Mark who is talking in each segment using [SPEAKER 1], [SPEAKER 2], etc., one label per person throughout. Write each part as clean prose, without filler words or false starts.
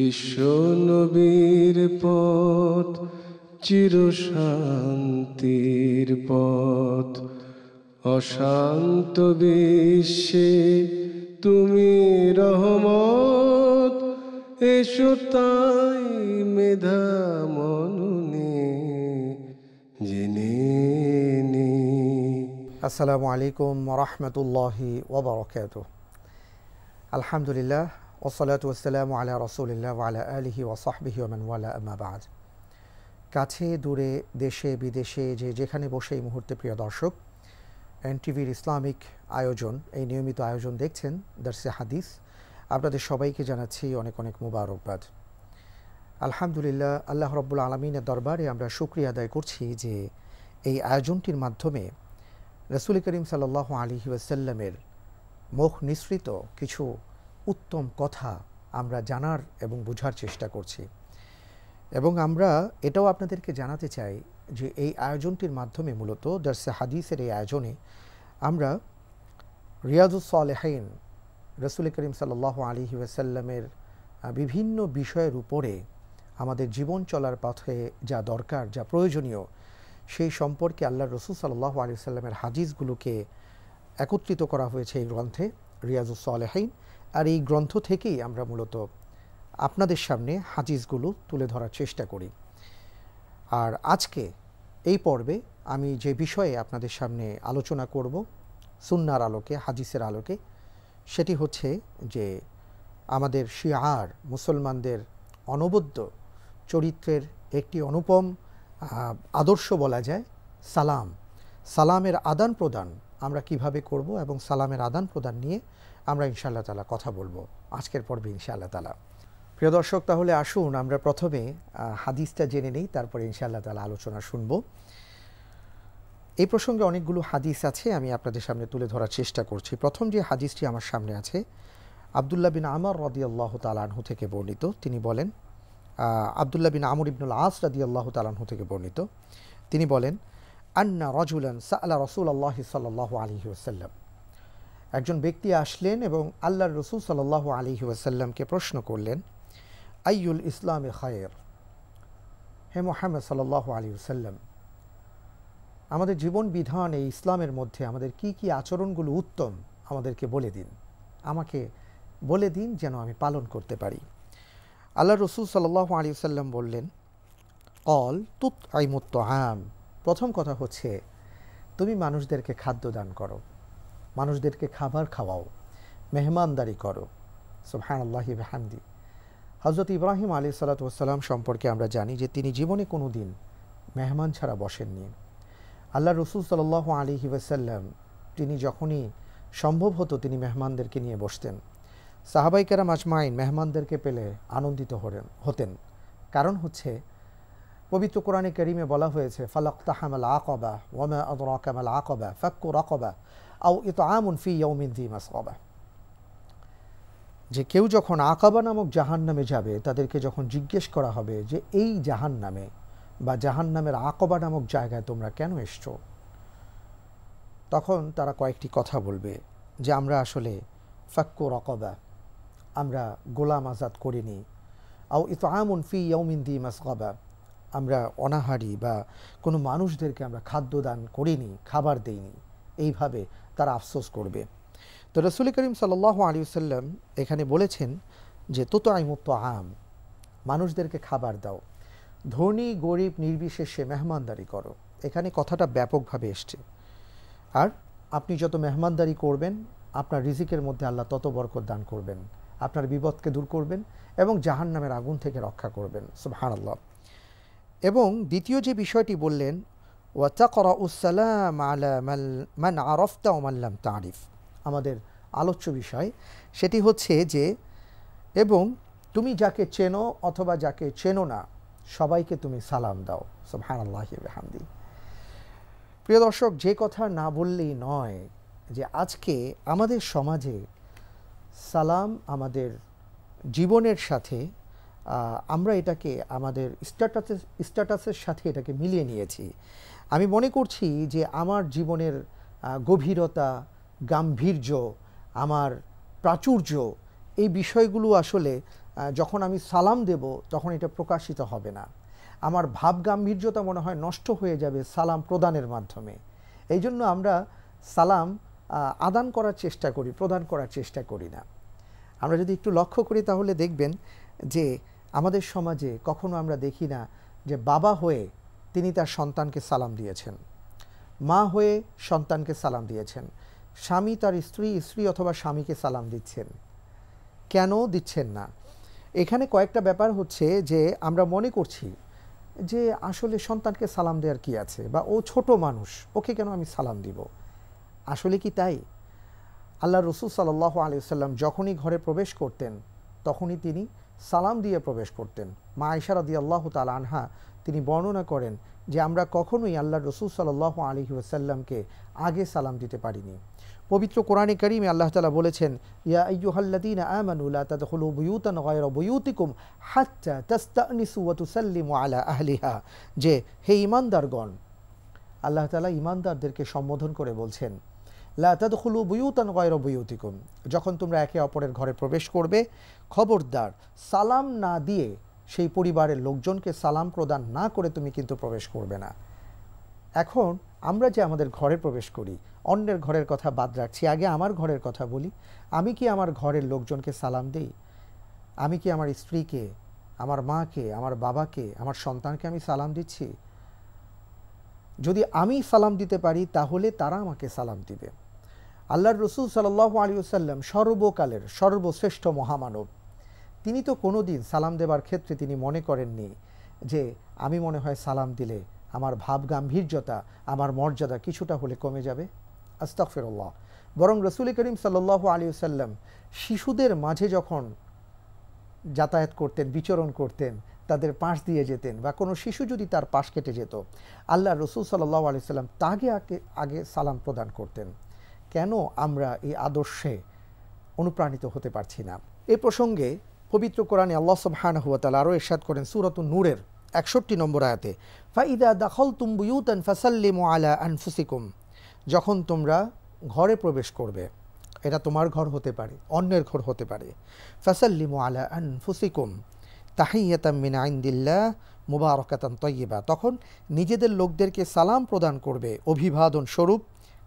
[SPEAKER 1] বিশ্ব নবীর পথ চিরশান্তির পথ, অশান্ত বিশ্বে তুমি রহমত, এসো তাই মেধা মননে জেনে নি।
[SPEAKER 2] আসসালামু আলাইকুম ওয়া রাহমাতুল্লাহি ওয়া বারাকাতুহু। আলহামদুলিল্লাহ ওয়াসসালাতু ওয়াসসালামু আলা রাসূলিল্লাহ ওয়া আলা আলিহি ওয়া সাহবিহি ওয়া মান ওয়ালা, আম্মা বা'দ। কাছে দূরে দেশে বিদেশে যে যেখানে বসে এই মুহূর্তে প্রিয় দর্শক এনটিভির ইসলামিক আয়োজন, এই নিয়মিত আয়োজন দেখছেন দরসে হাদিস, আপনাদের সবাইকে জানাচ্ছি অনেক অনেক মুবারকবাদ। আলহামদুলিল্লাহ, আল্লাহ রাব্বুল আলামিনের দরবারে আমরা শুকরিয়া আদায় করছি যে এই আয়োজনটির মাধ্যমে রাসূল করিম সাল্লাল্লাহু আলাইহি ওয়াসাল্লামের মুখ নিঃসৃত কিছু উত্তম কথা আমরা জানার এবং বোঝার চেষ্টা করছি। এবং আমরা এটাও আপনাদেরকে জানাতে চাই যে এই আয়োজনটির মাধ্যমে মূলত দরসে হাদিসের এই আয়োজনে আমরা রিয়াজুস সালেহিন, রাসূল করিম সাল্লাল্লাহু আলাইহি ওয়াসাল্লামের বিভিন্ন বিষয়ের উপরে আমাদের জীবন চলার পথে যা দরকার, যা প্রয়োজনীয়, সেই সম্পর্কে আল্লাহর রাসূল সাল্লাল্লাহু আলাইহি ওয়াসাল্লামের হাদিসগুলোকে একত্রিত করা হয়েছে এই গ্রন্থে রিয়াজুস সালেহিন। আর এই গ্রন্থ থেকেই আমরা মূলত আপনাদের সামনে হাদিসগুলো তুলে ধরার চেষ্টা করি। আর আজকে এই পর্বে আমি যে বিষয়ে আপনাদের সামনে আলোচনা করব সুন্নাহর আলোকে, হাদিসের আলোকে, সেটি হচ্ছে যে আমাদের শিআর, মুসলমানদের অনবদ্য চরিত্রের একটি অনুপম আদর্শ বলা যায় সালাম। সালামের আদান প্রদান আমরা কিভাবে করব এবং সালামের আদান প্রদান নিয়ে আমরা ইনশাআল্লাহ তাআলা কথা বলবো আজকের পর্বে ইনশাআল্লাহ তাআলা। প্রিয় দর্শক, তাহলে আসুন আমরা প্রথমে হাদিসটা জেনে নেই, তারপরে ইনশাআল্লাহ তাআলা আলোচনা শুনব। এই প্রসঙ্গে অনেকগুলো হাদিস আছে, আমি আপনাদের সামনে তুলে ধরার চেষ্টা করছি। প্রথম যে হাদিসটি আমার সামনে আছে আব্দুল্লাহ বিন আমর রাদিয়াল্লাহু তাআলা আনহু থেকে বর্ণিত। তিনি বলেন, আব্দুল্লাহ বিন আমর ইবনুল আস রাদিয়াল্লাহু তাআলা আনহু থেকে বর্ণিত, তিনি বলেন, আন্না রাজুলান সাআলা রাসূলুল্লাহ সাল্লাল্লাহু আলাইহি ওয়াসাল্লাম, একজন ব্যক্তি আসলেন এবং আল্লাহর রাসূল সাল্লাল্লাহু আলাইহি ওয়াসাল্লামকে প্রশ্ন করলেন, আইয়ুল ইসলামে খায়র, হে মুহাম্মদ সাল্লাল্লাহু আলাইহি ওয়াসাল্লাম, আমাদের জীবন বিধান এই ইসলামের মধ্যে আমাদের কি কি আচরণগুলো উত্তম আমাদেরকে বলে দিন, আমাকে বলে দিন যেন আমি পালন করতে পারি। আল্লাহর রাসূল সাল্লাল্লাহু আলাইহি ওয়াসাল্লাম বললেন, কল তুতঈমুত তাআম, প্রথম কথা হচ্ছে তুমি মানুষদেরকে খাদ্য দান করো, মানুষদেরকে খাবার খাওয়াও, মেহমানদারি করো। সুবহানাল্লাহি ওয়া বিহামদি। হযরত ইব্রাহিম আলাইহিস সালাতু ওয়াস সালাম সম্পর্কে আমরা জানি যে তিনি জীবনে কোনো দিন মেহমান ছাড়া বসেননি। আল্লাহ রাসূল সাল্লাল্লাহু আলাইহি ওয়াসাল্লাম তিনি যখনই সম্ভব হতো তিনি মেহমানদেরকে নিয়ে বসতেন। সাহাবায়ে কেরাম আজমাইন মেহমানদেরকে পেলে আনন্দিত হতেন। কারণ হচ্ছে পবিত্র কোরআনে কারীমে বলা হয়েছে, ফালাকতাহামাল আকাবা ওয়া মা আদরাকা মাল আকাবা ফাক্কু রাকাবা আও ইতআমুন ফি ইয়াউমিন যী মাসগাবা, যে কেউ যখন আকাবা নামক জাহান্নামে যাবে তাদেরকে যখন জিজ্ঞেস করা হবে যে এই জাহান্নামে বা জাহান্নামের আকাবা নামক জায়গায় তোমরা কেন এসছো, তখন তারা কয়েকটি কথা বলবে যে আমরা আসলে ফাক্কু রাকাবা, আমরা গোলাম আজাদ করিনি, আও ইতআমুন ফি ইয়াউমিন যী মাসগাবা, আমরা অনাহারী বা কোনো মানুষদেরকে আমরা খাদ্য দান করিনি, খাবার দেইনি, এইভাবে তারা আফসোস করবে। তো রাসূল করিম সাল্লাল্লাহু আলাইহি ওয়াসাল্লাম এখানে বলেছেন যে তুতঈমুত তাআম, মানুষদেরকে খাবার দাও, ধনী গরিব নির্বিশেষে মেহমানদারি করো। এখানে কথাটা ব্যাপকভাবে এসছে। আর আপনি যত মেহমানদারি করবেন আপনার রিজিকের মধ্যে আল্লাহ তত বরকত দান করবেন, আপনার বিপদকে দূর করবেন এবং জাহান্নামের আগুন থেকে রক্ষা করবেন। সুবহানাল্লাহ। এবং দ্বিতীয় যে বিষয়টি বললেন, ওয়া তাকরাউস সালাম আলা মান আরাফতা ওয়া মান লাম তারিফ, আমাদের আলোচ্য বিষয় সেটি হচ্ছে যে এবং তুমি যাকে চেনো অথবা যাকে চেনো না সবাইকে তুমি সালাম দাও। সুবহানাল্লাহি ওয়া বিহামদি। প্রিয় দর্শক, যে কথা না বললেই নয় যে আজকে আমাদের সমাজে সালাম আমাদের জীবনের সাথে আমরা এটাকে আমাদের স্ট্যাটাসের সাথে এটাকে মিলিয়ে নিয়েছি। আমি মনে করছি যে আমার জীবনের গভীরতা, গাম্ভীর্য, আমার প্রাচুর্য, এই বিষয়গুলো আসলে যখন আমি সালাম দেব তখন এটা প্রকাশিত হবে না, আমার ভাব গাম্ভীর্যতা মনে হয় নষ্ট হয়ে যাবে সালাম প্রদানের মাধ্যমে। এই জন্য আমরা সালাম আদান করার চেষ্টা করি, প্রদান করার চেষ্টা করি না। আমরা যদি একটু লক্ষ্য করি তাহলে দেখবেন যে আমাদের সমাজে কখনো আমরা দেখি না যে বাবা হয়ে তিনি তার সন্তানকে সালাম দিয়েছেন, মা হয়ে সন্তানকে সালাম দিয়েছেন, স্বামী তার স্ত্রী, স্ত্রী অথবা স্বামীকে সালাম দিচ্ছেন। কেন দিচ্ছেন না? এখানে কয়েকটা ব্যাপার হচ্ছে যে আমরা মনে করছি যে আসলে সন্তানকে সালাম দেওয়ার কি আছে, বা ও ছোট মানুষ, ওকে কেন আমি সালাম দিব। আসলে কি তাই? আল্লাহ রসুল সাল্লাল্লাহু আলাইহি ওয়াসাল্লাম যখনই ঘরে প্রবেশ করতেন তখনই তিনি সালাম দিয়ে প্রবেশ করতেন। মা আয়েশা রাদিয়াল্লাহু তাআলা আনহা তিনি বর্ণনা করেন যে আমরা কখনোই আল্লাহ রসুল সাল্লাল্লাহু আলাইহি ওয়াসাল্লামকে আগে সালাম দিতে পারিনি। পবিত্র কোরআনে কারিমে আল্লাহ তাআলা বলেছেন, ইয়া আইয়ুহাল্লাযীনা আমানু লা তাদখুলু বুয়ুতান গায়রা বুয়ুতিকুম হাত্তা তাস্তানিসু ওয়া তুসাল্লিমু আলা আহলিহা, যে হে ঈমানদারগণ, আল্লাহ তাআলা ঈমানদারদেরকে সম্বোধন করে বলছেন, লা তাদখুলু বুয়ুতান গায়রা বুয়ুতিকুম, যখন তোমরা একে অপরের ঘরে প্রবেশ করবে খবরদার সালাম না দিয়ে, সেই পরিবারের লোকজনকে সালাম প্রদান না করে তুমি কিন্তু প্রবেশ করবে না। এখন আমরা যে আমাদের ঘরে প্রবেশ করি, অন্যের ঘরের কথা বাদ রাখছি, আগে আমার ঘরের কথা বলি। আমি কি আমার ঘরের লোকজনকে সালাম দিই? আমি কি আমার স্ত্রীকে, আমার মাকে, আমার বাবাকে, আমার সন্তানকে আমি সালাম দিচ্ছি? যদি আমি সালাম দিতে পারি তাহলে তারা আমাকে সালাম দিবে। আল্লাহর রসুল সাল্লাল্লাহু আলাইহি ওয়াসাল্লাম সর্বকালের সর্বশ্রেষ্ঠ মহামানব, তিনি তো কোনো দিন সালাম দেবার ক্ষেত্রে তিনি মনে করেননি যে আমি মনে হয় সালাম দিলে আমার ভাব গাম্ভীর্যতা, আমার মর্যাদা কিছুটা হলে কমে যাবে। আস্তাগফিরুল্লাহ। বরং রসুল করিম সাল্লাল্লাহু আলাইহি ওয়াসাল্লাম শিশুদের মাঝে যখন যাতায়াত করতেন, বিচরণ করতেন, তাদের পাশ দিয়ে যেতেন, বা কোনো শিশু যদি তার পাশ কেটে যেত, আল্লাহ রসুল সাল্লাল্লাহু আলাইহি ওয়াসাল্লাম তাকে আগে সালাম প্রদান করতেন। কেন আমরা এই আদর্শে অনুপ্রাণিত হতে পারছি না? এ প্রসঙ্গে পবিত্র কোরআনে আল্লাহ সুবহানাহু ওয়া তাআলা আরও ইরশাদ করেন সূরাতুন নূরের 61 নম্বর আয়াতে, ফাইদা দাখালতুম বুয়ুতান ফাসাল্লিমু আলা আনফুসিকুম, যখন তোমরা ঘরে প্রবেশ করবে, এটা তোমার ঘর হতে পারে, অন্যের ঘর হতে পারে, ফাসাল্লিমু আলা আনফুসিকুম তাহিয়াতাম মিন ইনদিল্লাহ মুবারাকাতান তাইয়্যিবা, তখন নিজেদের লোকদেরকে সালাম প্রদান করবে অভিবাদন স্বরূপ,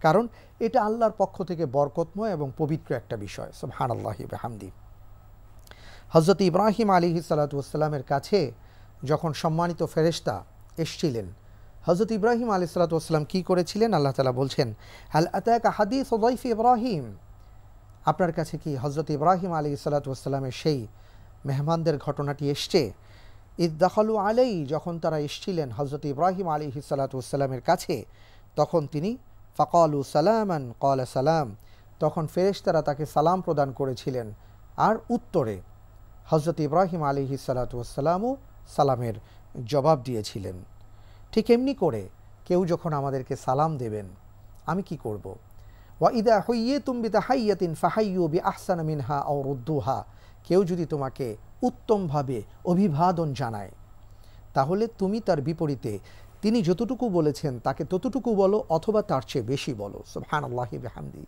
[SPEAKER 2] কারণ এটা আল্লাহর পক্ষ থেকে বরকতময় এবং পবিত্র একটা বিষয়। সুবহানাল্লাহি ওয়া বিহামদি। হযরত ইব্রাহিম আলাইহিস সালাতু ওয়াস সালামের কাছে যখন সম্মানিত ফেরেশতা এসেছিলেন, হযরত ইব্রাহিম আলাইহিস সালাতু ওয়াস সালাম কী করেছিলেন? আল্লাহ তাআলা বলছেন, হাল আতাকা হাদিসু যায়ফি ইব্রাহিম, আপনার কাছে কি হযরত ইব্রাহিম আলাইহিস সালাতু ওয়াস সালামের সেই মেহমানদের ঘটনাটি এসছে? ইদ দাখালু আলাই, যখন তারা এসেছিলেন হযরত ইব্রাহিম আলাইহিস সালাতু ওয়াস সালামের কাছে, তখন তিনি ফাকালু সালামান ক্বালা সালাম, তখন ফেরেশতারা তাকে সালাম প্রদান করেছিলেন, আর উত্তরে হযরত ইব্রাহিম আলাইহিস সালাতু ওয়াস সালামও সালামের জবাব দিয়েছিলেন। ঠিক এমনি করে কেউ যখন আমাদেরকে সালাম দেবেন, আমি কি করব? ওয়া ইদা হুইয়িতুম বিতাহিয়াতিন ফাহাইয়ু বিআহসানা মিনহা আও রুদ্দুহা, কেউ যদি তোমাকে উত্তমভাবে অভিবাদন জানায়, তাহলে তুমি তার বিপরীতে তিনি যতটুকু বলেছেন তাকে ততটুকু বলো, অথবা তার চেয়ে বেশি বলো। সুবহানাল্লাহি বিহামদি।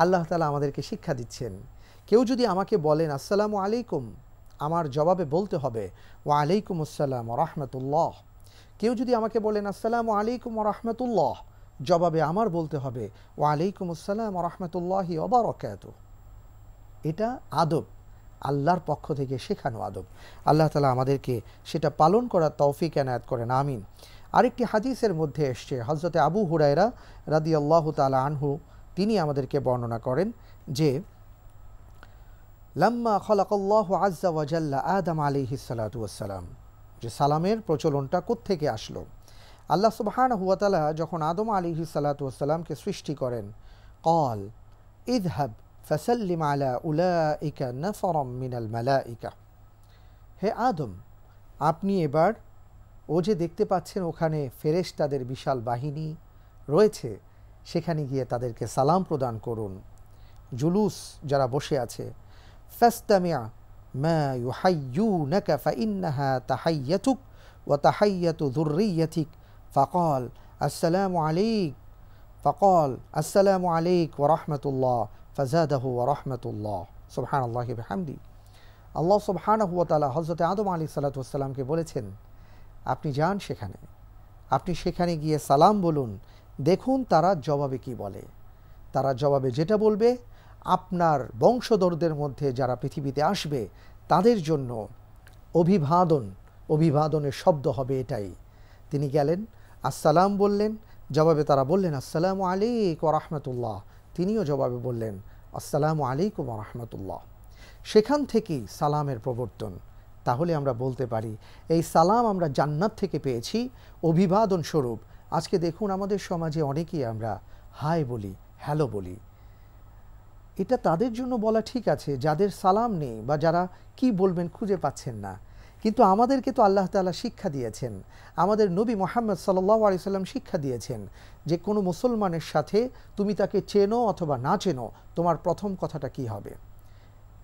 [SPEAKER 2] আল্লাহ তাআলা আমাদেরকে শিক্ষা দিচ্ছেন, কেউ যদি আমাকে বলেন আসসালামু আলাইকুম, আমার জবাবে বলতে হবে ওয়া আলাইকুম আসসালাম ওয়া রাহমাতুল্লাহ। কেউ যদি আমাকে বলেন আসসালামু আলাইকুম ওয়া রাহমাতুল্লাহ, জবাবে আমার বলতে হবে ওয়া আলাইকুম আসসালাম ওয়া রাহমাতুল্লাহি ওয়া বারাকাতুহু। এটা আদব, আল্লাহর পক্ষ থেকে শেখানো আদব। আল্লাহ তাআলা আমাদেরকে সেটা পালন করার তৌফিক এনায়েত করেন, আমিন। আরেকটি হাদিসের মধ্যে এসছে, হযরতে আবু হুরায়রা রাদিয়াল্লাহু তাআলা আনহু তিনি আমাদেরকে বর্ণনা করেন যে লাম্মা খালাকাল্লাহু আযজা ওয়া জাল্লা আদম আলাইহিস সালাতু ওয়াস সালাম, যে সালামের প্রচলনটা কোত্থেকে আসলো? আল্লাহ সুবহানাহু ওয়া তাআলা যখন আদম আলাইহিস সালাতু ওয়াস সালামকে সৃষ্টি করেন, ক্বাল ইযহাব ফাসাল্লিম আলা উলাইকা নাফারাম মিনাল মালাইকা, হে আদম, আপনি এবার ও যে দেখতে পাচ্ছেন ওখানে ফেরেশতাদের বিশাল বাহিনী রয়েছে, সেখানে গিয়ে তাদেরকে সালাম প্রদান করুন। জুলুস যারা বসে আছে, ফাস্তামিআ মা ইউহাইয়ুনাকা ফাইন্নাহা তাহাইয়াতুক ওয়া তাহাইয়াতু যুররিয়াতিক ফাকাল আসসালামু আলাইক ফাকাল আসসালামু আলাইক ওয়া রাহমাতুল্লাহ ফাজাদাহু ওয়া রাহমাতুল্লাহ। সুবহানাল্লাহি ওয়া বিহামদি। আল্লাহ সুবহানাহু ওয়া তাআলা হযরত আদম আলাইহিস সালাতু ওয়াস সালামকে বলেছেন, আপনি যান সেখানে, আপনি সেখানে গিয়ে সালাম বলুন, দেখুন তারা জবাবে কি বলে। তারা জবাবে যেটা বলবে, আপনার বংশধরদের মধ্যে যারা পৃথিবীতে আসবে তাদের জন্য অভিবাদনের শব্দ হবে এটাই। তিনি গেলেন, আসসালাম বললেন, জবাবে তারা বললেন আসসালামু আলাইকুম ওয়া রাহমাতুল্লাহ। তিনিও জবাবে বললেন আসসালামু আলাইকুম ওয়া রাহমাতুল্লাহ। সেখান থেকেই সালামের প্রবর্তন। তাহলে আমরা বলতে পারি এই সালাম আমরা জান্নাত থেকে পেয়েছি অভিবাদন স্বরূপ। আজকে দেখুন আমাদের সমাজে অনেকেই আমরা হাই বলি, হ্যালো বলি। এটা তাদের জন্য বলা ঠিক আছে যাদের সালাম নেই বা যারা কি বলবেন খুঁজে পাচ্ছেন না। কিন্তু আমাদেরকে তো আল্লাহ তাআলা শিক্ষা দিয়েছেন, আমাদের নবী মুহাম্মদ সাল্লাল্লাহু আলাইহি সাল্লাম শিক্ষা দিয়েছেন যে কোনো মুসলমানের সাথে তুমি তাকে চেনো অথবা না চেনো, তোমার প্রথম কথাটা কি হবে।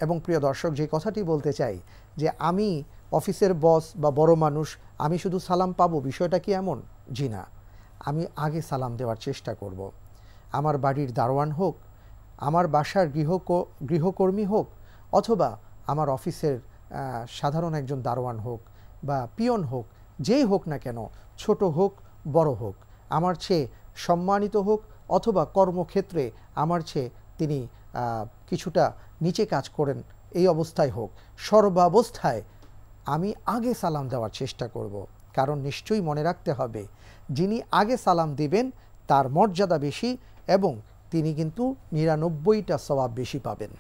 [SPEAKER 2] এবং প্রিয় দর্শক, যে কথাটি বলতে চাই যে আমি অফিসের বস বা বড় মানুষ, আমি শুধু সালাম পাবো, বিষয়টা কি এমন? জি না, আমি আগে সালাম দেওয়ার চেষ্টা করব। আমার বাড়ির দারোয়ান হোক, আমার বাসার গৃহকর্মী হোক, অথবা আমার অফিসের সাধারণ একজন দারোয়ান হোক বা পিয়ন হোক, যেই হোক না কেন, ছোট হোক বড় হোক, আমার চেয়ে সম্মানিত হোক অথবা কর্মক্ষেত্রে আমার চেয়ে তিনি কিছুটা নিচে কাজ করেন, এই অবস্থায় হোক, সর্বাবস্থায় আমি আগে সালাম দেওয়ার চেষ্টা করব। কারণ নিশ্চয়ই মনে রাখতে হবে, যিনি আগে সালাম দিবেন তার মর্যাদা বেশি এবং তিনি কিন্তু ৯৯টা সওয়াব বেশি পাবেন।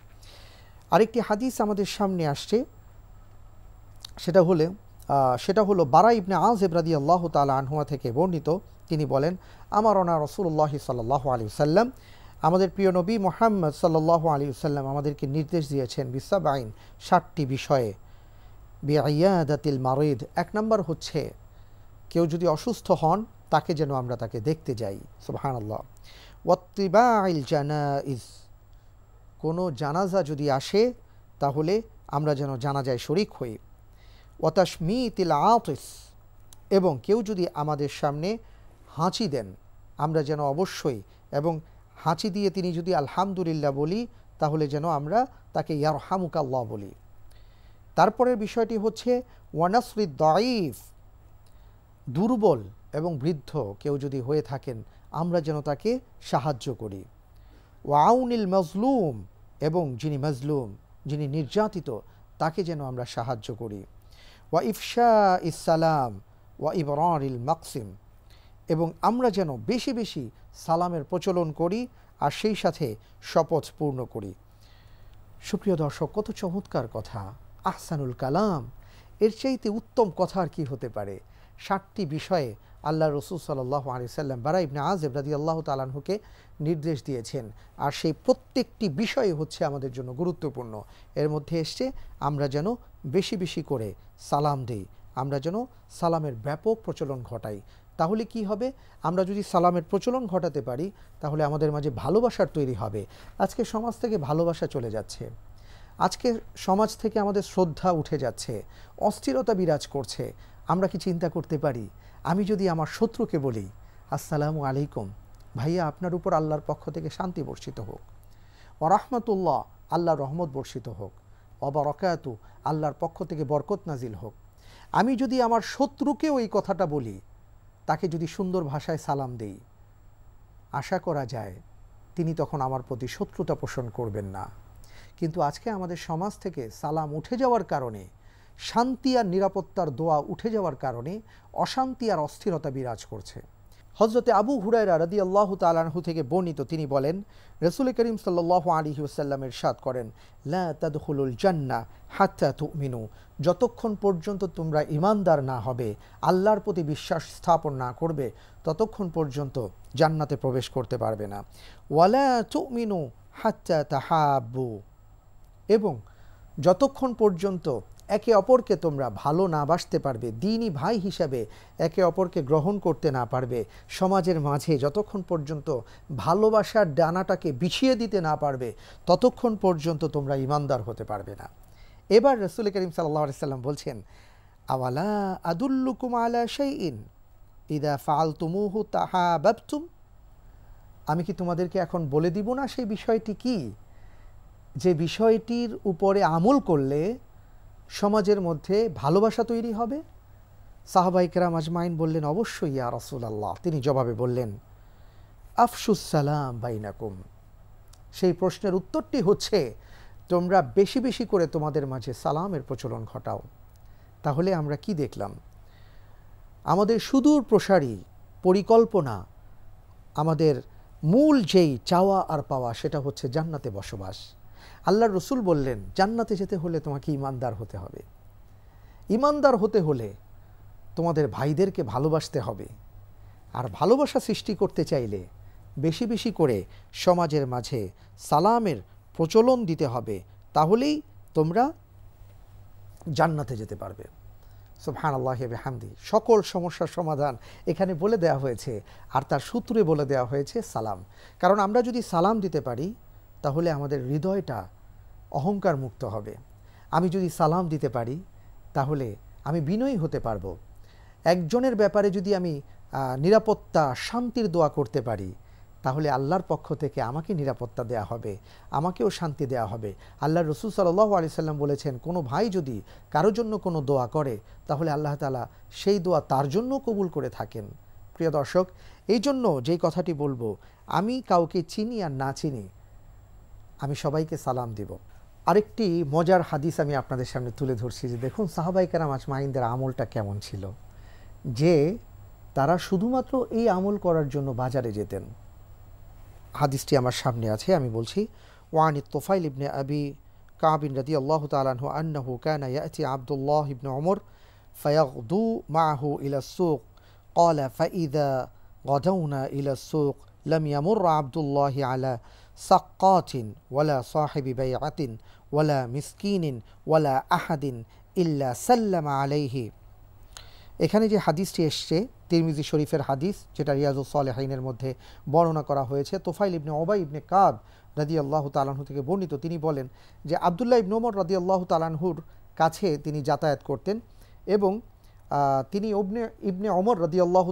[SPEAKER 2] আরেকটি হাদিস আমাদের সামনে আসছে, সেটা হলো বারা ইবনে আযিব রাদিয়াল্লাহু তাআলা আনহু থেকে বর্ণিত। তিনি বলেন, আমারনা রাসূলুল্লাহ সাল্লাল্লাহু আলাইহি ওয়াসাল্লাম, আমাদের প্রিয় নবী মুহাম্মদ সাল্লাল্লাহু আলাইহি ওয়াসাল্লাম আমাদেরকে নির্দেশ দিয়েছেন বিসাবাইন, 60টি বিষয়ে। বিআইয়াদাতিল মারিদ, এক নম্বর হচ্ছে কেউ যদি অসুস্থ হন তাকে যেন আমরা তাকে দেখতে যাই। সুবহানাল্লাহ। ওয়াত্তিবাইল জানাইজ, কোনো জানাজা যদি আসে তাহলে আমরা যেন জানাজায় শরীক হই। ওয়াতাশমিতিল আতিস, এবং কেউ যদি আমাদের সামনে হাঁচি দেন আমরা যেন অবশ্যই, এবং হাঁচি দিয়ে তিনি যদি আলহামদুলিল্লাহ বলি তাহলে যেন আমরা তাকে ইয়ারহামুকাল্লাহ বলি। তারপরের বিষয়টি হচ্ছে ওয়ানাসরিদ দাঈফ, দুর্বল এবং বৃদ্ধ কেউ যদি হয়ে থাকেন আমরা যেন তাকে সাহায্য করি। ওয়াউনিল মাজলুম, এবং যিনি মাজলুম, যিনি নির্যাতিত, তাকে যেন আমরা সাহায্য করি। ওয়া ইফশা ইসালাম ওয়া ইবরারিল মাকসিম, এবং আমরা যেন বেশি বেশি সালামের প্রচলন করি আর সেই সাথে শপথ পূর্ণ করি। সুপ্রিয় দর্শক, কত চমৎকার কথা, আহসানুল কালাম, এর চাইতে উত্তম কথা আর কি হতে পারে। 60টি বিষয়ে আল্লাহ রসুল সাল্লাল্লাহু আলাইহি ওয়াসাল্লাম বারা ইবনে আযিব রাদিয়াল্লাহু তাআলা আনহুকে নির্দেশ দিয়েছেন, আর সেই প্রত্যেকটি বিষয় হচ্ছে আমাদের জন্য গুরুত্বপূর্ণ। এর মধ্যে এসছে আমরা যেন বেশি বেশি করে সালাম দেই, আমরা যেন সালামের ব্যাপক প্রচলন ঘটাই। তাহলে কি হবে? আমরা যদি সালামের প্রচলন ঘটাতে পারি তাহলে আমাদের মাঝে ভালোবাসার তৈরি হবে। আজকে সমাজ থেকে ভালোবাসা চলে যাচ্ছে, আজকে সমাজ থেকে আমাদের শ্রদ্ধা উঠে যাচ্ছে, অস্থিরতা বিরাজ করছে। আমরা কি চিন্তা করতে পারি, আমি যদি আমার শত্রুকে বলি আসসালামু আলাইকুম, ভাইয়া আপনার উপর আল্লাহর পক্ষ থেকে শান্তি বর্ষিত হোক, ওয়া রাহমাতুল্লাহ, আল্লাহর রহমত বর্ষিত হোক, ওয়া বারাকাতু, আল্লাহর পক্ষ থেকে বরকত নাজিল হোক। আমি যদি আমার শত্রুকে ওই কথাটা বলি, তাকে যদি সুন্দর ভাষায় সালাম দেই, আশা করা যায় তিনি তখন আমার প্রতি শত্রুতা পোষণ করবেন না। কিন্তু আজকে আমাদের সমাজ থেকে সালাম উঠে যাওয়ার কারণে, শান্তি আর নিরাপত্তার দোয়া উঠে যাওয়ার কারণে অশান্তি আর অস্থিরতা বিরাজ করছে। হযরতে আবু হুরায়রা রাদিয়াল্লাহু তাআলা আনহু থেকে বর্ণিত, তিনি বলেন রাসূল করিম সাল্লাল্লাহু আলাইহি ওয়াসাল্লাম ইরশাদ করেন, লা তাদখুলুল জান্নাহ হাত্তা তুমিনু, যতক্ষণ পর্যন্ত তোমরা ঈমানদার না হবে, আল্লাহর প্রতি বিশ্বাস স্থাপন না করবে, ততক্ষণ পর্যন্ত জান্নাতে প্রবেশ করতে পারবে না। ওয়ালা তুমিনু হাত্তা তাহাব্বু, এবং যতক্ষণ পর্যন্ত একে অপরকে তোমরা ভালো না বাসতে পারবে, দ্বীনি ভাই হিসাবে একে অপরকে গ্রহণ করতে না পারবে, সমাজের মাঝে যতক্ষণ পর্যন্ত ভালোবাসার ডানাটাকে বিছিয়ে দিতে না পারবে, ততক্ষণ পর্যন্ত তোমরা ঈমানদার হতে পারবে না। এবার রাসূল করিম সাল্লাল্লাহু আলাইহি ওয়াসাল্লাম বলছেন, আওয়ালা আদুল্লুকুম আলা শাইইন ইযা ফাআলতুমুহু তাহাবাবতুম, আমি কি তোমাদেরকে এখন বলে দিব না সেই বিষয়টি কি, যে বিষয়টির উপরে আমল করলে সমাজের মধ্যে ভালোবাসা তৈরি হবে? সাহাবায়ে কেরাম আজমাইন বললেন, অবশ্যই ইয়া রাসূলুল্লাহ। তিনি জবাবে বললেন, আফশুস সালাম বাইনাকুম। সেই প্রশ্নের উত্তরটি হচ্ছে, তোমরা বেশি বেশি করে তোমাদের মাঝে সালামের প্রচলন ঘটাও। তাহলে আমরা কি দেখলাম? আমাদের সুদূর প্রসারী পরিকল্পনা, আমাদের মূল যেই চাওয়া আর পাওয়া, সেটা হচ্ছে জান্নাতে বসবাস। আল্লাহর রসুল বললেন, জান্নাতে যেতে হলে তোমাকে ঈমানদার হতে হবে। ঈমানদার হতে হলে তোমাদের ভাইদেরকে ভালোবাসতে হবে। আর ভালোবাসা সৃষ্টি করতে চাইলে বেশি বেশি করে সমাজের মাঝে সালামের প্রচলন দিতে হবে। তাহলেই তোমরা জান্নাতে যেতে পারবে। সুবহানাল্লাহি ওয়া বিহামদি। সকল সমস্যার সমাধান এখানে বলে দেওয়া হয়েছে, আর তার সূত্রে বলে দেওয়া হয়েছে সালাম। কারণ আমরা যদি সালাম দিতে পারি, তাহলে আমাদের হৃদয়টা অহংকার মুক্ত হবে। আমি যদি সালাম দিতে পারি, তাহলে আমি বিনয়ী হতে পারবো। একজনের ব্যাপারে যদি আমি নিরাপত্তা, শান্তির দোয়া করতে পারি, তাহলে আল্লাহর পক্ষ থেকে আমাকে নিরাপত্তা দেয়া হবে, আমাকেও শান্তি দেয়া হবে। আল্লাহর রাসূল সাল্লাল্লাহু আলাইহি সাল্লাম বলেছেন, কোনো ভাই যদি কারোর জন্য কোনো দোয়া করে, তাহলে আল্লাহ তাআলা সেই দোয়া তার জন্য কবুল করে থাকেন। প্রিয় দর্শক, এই জন্য যেই কথাটি বলবো, আমি কাউকে চিনি আর না চিনি, আমি সবাইকে সালাম দিব। আরেকটি মজার হাদিস আমি আপনাদের সামনে তুলে ধরছি, যে দেখুন সাহাবায়ে কেরাম আজমাইনদের আমলটা কেমন ছিল, যে তারা শুধুমাত্র এই আমল করার জন্য বাজারে যেতেন। হাদিসটি আমার সামনে আছে, আমি বলছি। ওয়ান তুফাইল ইবনে আবি কাব রাদিয়াল্লাহু তাআলা আনহু আন্নাহু কানা ইয়াতি আব্দুল্লাহ ইবনে ওমর ফায়াগদু মাআহু ইলা সুক قال فإذا غدونا إلى السوق لم يمر عبد الله على سقات ولا صاحب بيعة ولا مسكين ولا أحد إلا سلم عليه। এখানে যে হাদিসটি এসছে তিরমিজি শরীফের হাদিস, যেটা রিয়াজুস সালেহিনের মধ্যে বর্ণনা করা হয়েছে, তোফাইল ইবনে উবাই ইবনে কাব রাদিয়াল্লাহু তাআলা আনহু থেকে বর্ণিত। তিনি বলেন যে আব্দুল্লাহ ইবনে ওমর রাদিয়াল্লাহু তাআলা আনহুর কাছে তিনি যাতায়াত করতেন, এবং তিনি ইবনে ওমর রাদিয়াল্লাহু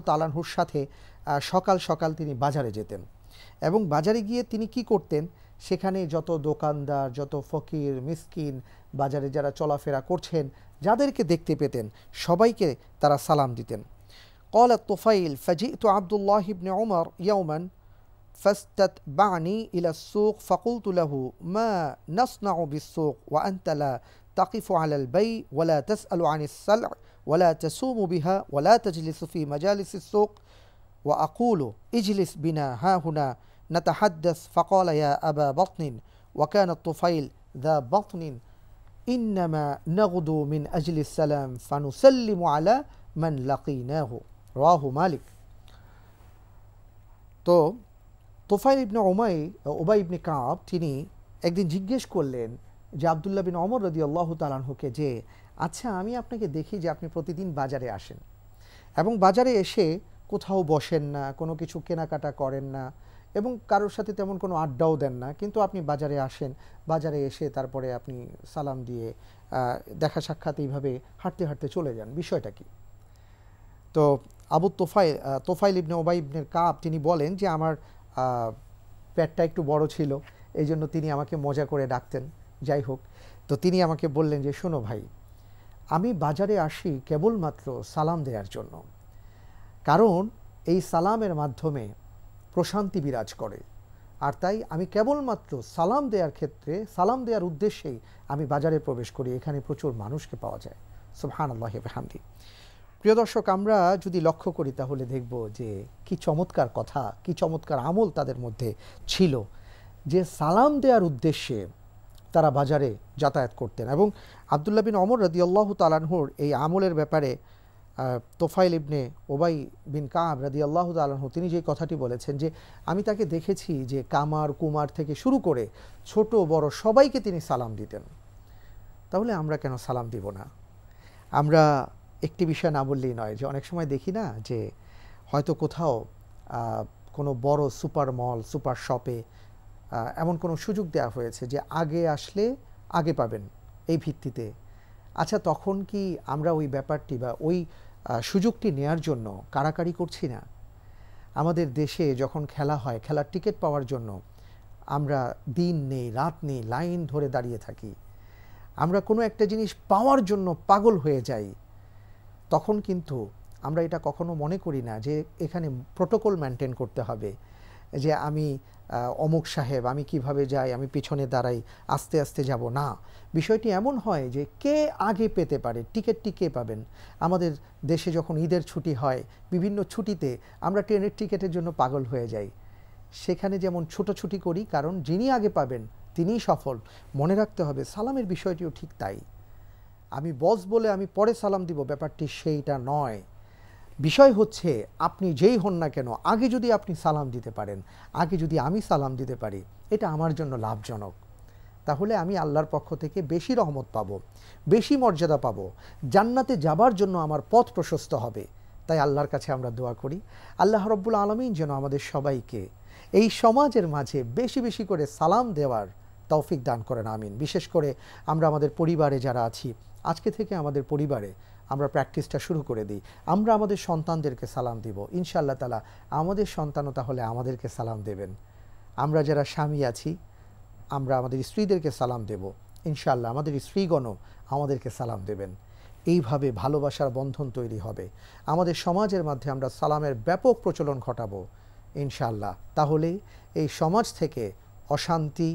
[SPEAKER 2] তাআলা আনহুর সাথে সকাল সকাল তিনি বাজারে যেতেন। এবং বাজারে গিয়ে তিনি কি করতেন, সেখানে যত দোকানদার, যত ফকির মিসকিন, বাজারে যারা চলাফেরা করছেন, যাদেরকে দেখতে পেতেন সবাইকে তারা সালাম দিতেন। قال الطفيل فجئت عبد الله بن عمر يوما فاستتبعني إلى السوق فقلت له ما نصنع بالسوق وأنت لا تقف على البيع ولا تسأل عن السلع ولا تسوم بها ولا تجلس في مجالس السوق وأقول اجلس بنا ها هنا نتحدث. فقال يا أبا بطن، وكان الطفيل ذا بطن، إنما نغدو من أجل السلام فنسلم على من لقيناه। রাহু মালিক। তো তোফাইল ইবনে উবাই ইবনে কাব তিনি একদিন জিজ্ঞেস করলেন যে আব্দুল্লাহ বিন ওমর রাদিয়াল্লাহু তাআলা আনহুকে, যে আচ্ছা আমি আপনাকে দেখি যে আপনি প্রতিদিন বাজারে আসেন, এবং বাজারে এসে কোথাও বসেন না, কোনো কিছু কেনাকাটা করেন না, এবং কারোর সাথে তেমন কোনো আড্ডাও দেন না, কিন্তু আপনি বাজারে আসেন, বাজারে এসে তারপরে আপনি সালাম দিয়ে দেখা সাক্ষাৎ এইভাবে হাঁটতে হাঁটতে চলে যান, বিষয়টা কি? তো তোফাইল ইবনে উবাই ইবনে কাব তিনি বলেন যে আমার পেটটা একটু বড় ছিল, এই জন্য তিনি আমাকে মজা করে ডাকতেন। যাই হোক, তো তিনি আমাকে বললেন যে শোনো ভাই, আমি বাজারে আসি কেবলমাত্র সালাম দেওয়ার জন্য, কারণ এই সালামের মাধ্যমে প্রশান্তি বিরাজ করে, আর তাই আমি কেবলমাত্র সালাম দেওয়ার ক্ষেত্রে, সালাম দেওয়ার উদ্দেশ্যেই আমি বাজারে প্রবেশ করি। এখানে প্রচুর মানুষকে পাওয়া যায়। সুবহানাল্লাহি ওয়া বিহামদি। প্রিয় দর্শক, আমরা যদি লক্ষ্য করি তাহলে দেখব যে কি চমৎকার কথা, কি চমৎকার আমল তাদের মধ্যে ছিল, যে সালাম দেওয়ার উদ্দেশ্যে তারা বাজারে যাতায়াত করতেন। এবং আব্দুল্লাহ বিন ওমর রাদিয়াল্লাহু তাআলা আনহুর এই আমলের ব্যাপারে তোফাইল ইবনে উবাই বিন কাব রাদিয়াল্লাহু তাআলা আনহু তিনি যে কথাটি বলেছেন, যে আমি তাকে দেখেছি যে কামার কুমার থেকে শুরু করে ছোট বড় সবাইকে তিনি সালাম দিতেন। তাহলে আমরা কেন সালাম দিব না? আমরা একটি বিষয় না বললেই নয়, যে অনেক সময় দেখি না যে হয়তো কোথাও কোনো বড় সুপার মল, সুপার শপে এমন কোনো সুযোগ দেওয়া হয়েছে যে আগে আসলে আগে পাবেন এই ভিত্তিতে। আচ্ছা, তখন কি আমরা ওই ব্যাপারটি বা ওই সুযোগটি নেয়ার জন্য কাড়াকাড়ি করছি না? আমাদের দেশে যখন খেলা হয়, খেলার টিকিট পাওয়ার জন্য আমরা দিন নেই রাত নেই লাইন ধরে দাঁড়িয়ে থাকি, আমরা কোনো একটা জিনিস পাওয়ার জন্য পাগল হয়ে যাই, তখন কিন্তু আমরা এটা কখনো মনে করি না যে এখানে প্রোটোকল মেনটেন করতে হবে, যে আমি অমুক সাহেব, আমি কিভাবে যাই, আমি পিছনে দাঁড়াই, আস্তে আস্তে যাব না। বিষয়টি এমন হয় যে কে আগে পেতে পারে, টিকিটটি কে পাবেন। আমাদের দেশে যখন ঈদের ছুটি হয়, বিভিন্ন ছুটিতে আমরা ট্রেনের টিকিটের জন্য পাগল হয়ে যাই, সেখানে যেমন ছুটোছুটি করি, কারণ যিনি আগে পাবেন তিনিই সফল। মনে রাখতে হবে সালামের বিষয়টিও ঠিক তাই। আমি বস বলে আমি পরে সালাম দিব, ব্যাপারটি সেইটা নয়। বিষয় হচ্ছে আপনি যেই হন না কেন, আগে যদি আপনি সালাম দিতে পারেন, আগে যদি আমি সালাম দিতে পারি, এটা আমার জন্য লাভজনক। তাহলে আমি আল্লাহর পক্ষ থেকে বেশি রহমত পাবো, বেশি মর্যাদা পাবো, জান্নাতে যাবার জন্য আমার পথ প্রশস্ত হবে। তাই আল্লাহর কাছে আমরা দোয়া করি আল্লাহ রাব্বুল আলামিন যেন আমাদের সবাইকে এই সমাজের মাঝে বেশি বেশি করে সালাম দেওয়ার তৌফিক দান করেন, আমিন। বিশেষ করে আমরা আমাদের পরিবারে যারা আছি, আজকে থেকে আমাদের পরিবারে আমরা প্র্যাকটিসটা শুরু করে দিই, আমরা আমাদের সন্তানদেরকে সালাম দিব। ইনশাআল্লাহ তাআলা আমাদের সন্তানও তাহলে আমাদেরকে সালাম দেবেন। আমরা যারা স্বামী আছি, আমরা আমাদের স্ত্রীদেরকে সালাম দেব, ইনশাআল্লাহ আমাদের স্ত্রীগণও আমাদেরকে সালাম দেবেন। এইভাবে ভালোবাসার বন্ধন তৈরি হবে। আমাদের সমাজের মধ্যে আমরা সালামের ব্যাপক প্রচলন ঘটাবো ইনশাআল্লাহ। তাহলে এই সমাজ থেকে অশান্তি,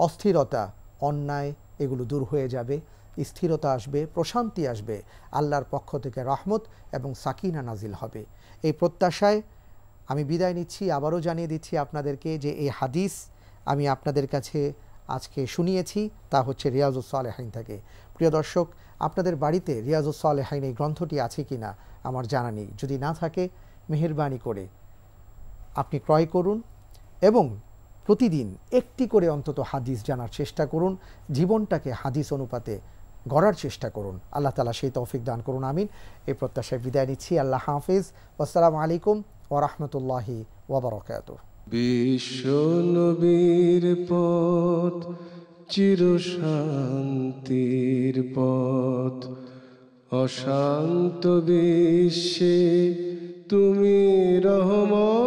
[SPEAKER 2] অস্থিরতা, অন্যায় এগুলো দূর হয়ে যাবে, স্থিরতা আসবে, প্রশান্তি আসবে, আল্লাহর পক্ষ থেকে রহমত এবং সাকিনা নাজিল হবে। এই প্রত্যাশায় আমি বিদায় নিচ্ছি। আবারও জানিয়ে দিচ্ছি আপনাদেরকে যে এই হাদিস আমি আপনাদের কাছে আজকে শুনিয়েছি, তা হচ্ছে রিয়াজুস সালেহাইন থেকে। প্রিয় দর্শক, আপনাদের বাড়িতে রিয়াজুস সালেহাইন এই গ্রন্থটি আছে কি না আমার জানা নেই। যদি না থাকে, মেহেরবানি করে আপনি ক্রয় করুন এবং প্রতিদিন একটি করে অন্তত হাদিস জানার চেষ্টা করুন, জীবনটাকে হাদিস অনুপাতে গড়ার চেষ্টা করুন। আল্লাহ তাআলা সেই তৌফিক দান করুন, আমিন। এই প্রত্যাশায় বিদায় নিচ্ছি। আল্লাহ হাফিজ। আসসালামু আলাইকুম ওয়া রাহমাতুল্লাহি ওয়া বারাকাতুহু।
[SPEAKER 1] বিশ্ব নবীর পথ চির শান্তির পথ, অশান্ত বিশ্বে তুমি রহমত।